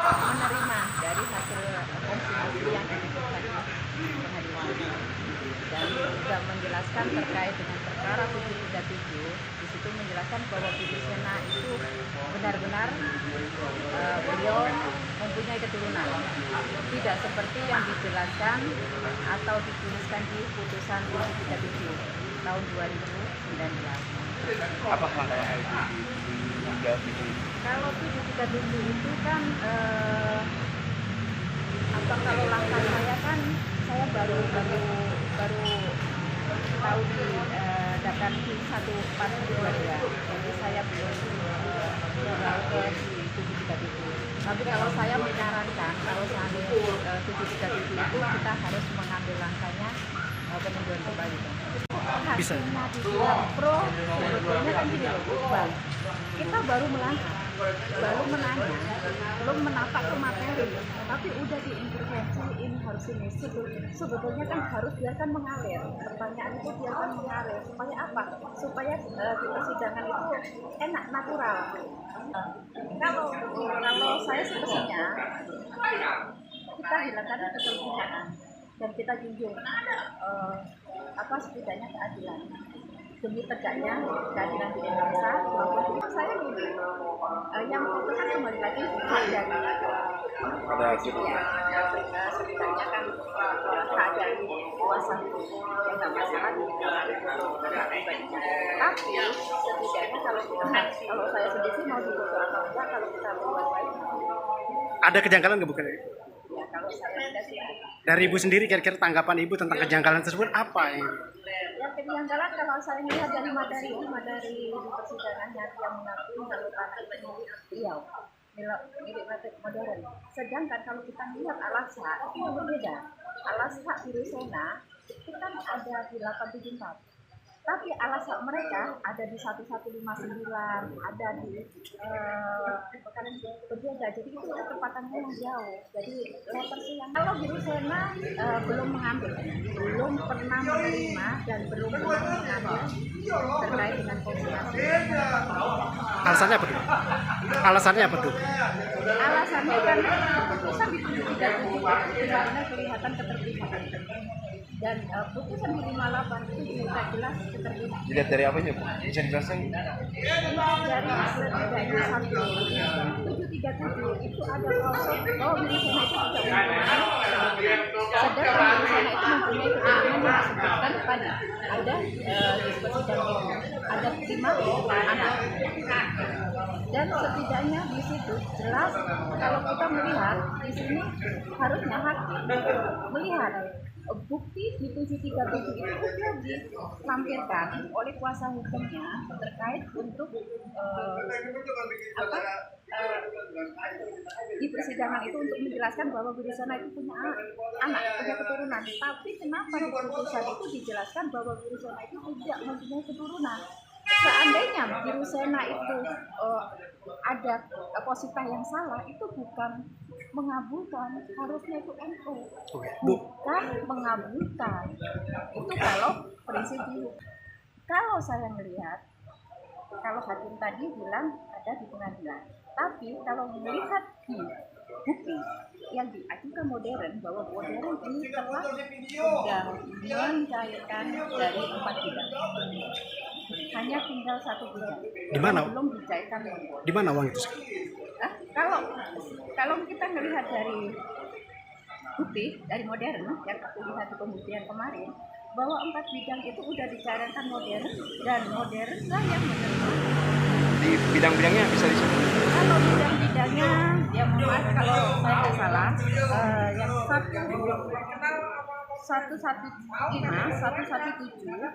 menerima dari hasil konfirmasi yang diberikan pengadilan dan juga menjelaskan terkait dengan perkara 737. Di situ menjelaskan bahwa Bibi Sena itu benar-benar beliau mempunyai keturunan, tidak seperti yang dijelaskan atau dituliskan di putusan 737 tahun 2019. Apa langkah yang harus dijawab itu? Kalau 737 itu kan kalau langkah saya kan saya baru tahu di daftar di 1422, jadi saya belum tahu ke 737. Tapi kalau saya menyarankan kalau seandainya 737 itu kita harus mengambil langkahnya peninjauan kembali. Bisa. Hasilnya dibilang pro, sebetulnya kan gini loh, Bang. Kita baru menanya, belum menapak ke materi, tapi udah diintervensi ini harus ini. Sebetulnya kan harus biarkan mengalir. Pertanyaan itu biarkan mengalir. Supaya apa? Supaya di persidangan itu enak, natural. Kalau saya sebetulnya kita hilangkan keterpihakan dan kita junjung setidaknya keadilan demi tegaknya keadilan di Indonesia. Maupun saya gini, yang foto kan kembali lagi hak dari setidaknya kan hak dari kuasa hukum yang nggak masalah di hak pribadinya. Tapi setidaknya kalau saya sendiri mau difoto atau enggak, kalau kita berbuat baik. Ada kejanggalan nggak, bukan? Ya, kalau saya tidak sih. Dari ibu sendiri, kira-kira tanggapan ibu tentang kejanggalan tersebut apa ini? Ya, kejanggalan kalau saya melihat dari materi di persidangannya, yang mengakui kalau anak itu beliau mirip modern. Sedangkan kalau kita melihat alas hak itu berbeda. Alas hak Biru Sena itu kan ada di 874. Tapi alas hak mereka ada di 1159, ada di berbeda. Jadi itu ketepatannya yang jauh. Jadi yang kalau Biru Sena belum pernah menerima dan belum pernah mengambil terkait dengan konsultasi. Alasannya apa tuh? Alasannya apa tuh? Alasannya kan putusan di 737 karena kelihatan keterpihakan. Dan putusan di 58 itu juga jelas keterpihakan. Dilihat dari apanya, Bu? Bisa dijelaskan? Dari setidaknya 737 itu ada klausul bahwa Biru Sena itu tidak mempunyai, sedangkan Biru Sena itu mempunyai keturunan yang disebutkan tadi ada di persidangan ada 5 anak. Dan setidaknya di situ jelas kalau kita melihat di sini harusnya hakim melihat bukti di 737 itu sudah dilampirkan oleh kuasa hukumnya terkait untuk di persidangan itu untuk menjelaskan bahwa Biru Sena itu punya anak, punya keturunan. Tapi kenapa di putusan itu dijelaskan bahwa Biru Sena itu tidak mempunyai keturunan? Seandainya Biru Sena itu ada posita yang salah, itu bukan mengabulkan, harusnya itu NU, bukan mengabulkan. Itu kalau prinsip hukum. Kalau saya melihat, kalau hakim tadi bilang ada di pengadilan, tapi kalau melihat di bukti yang diajukan modern, bahwa modern ini telah sudah mencairkan dari 4 bidang, hanya tinggal 1 bidang. Di mana? Belum dicairkan. Di mana uang itu? Kalau kita melihat dari bukti dari modern yang aku lihat di pembuktian kemarin, bahwa 4 bidang itu sudah dicairkan modern dan modern lah yang menerima. Di bidang-bidangnya bisa disebut? Kalau bidang-bidangnya, ya mohon kalau saya tidak salah, yang 115, 117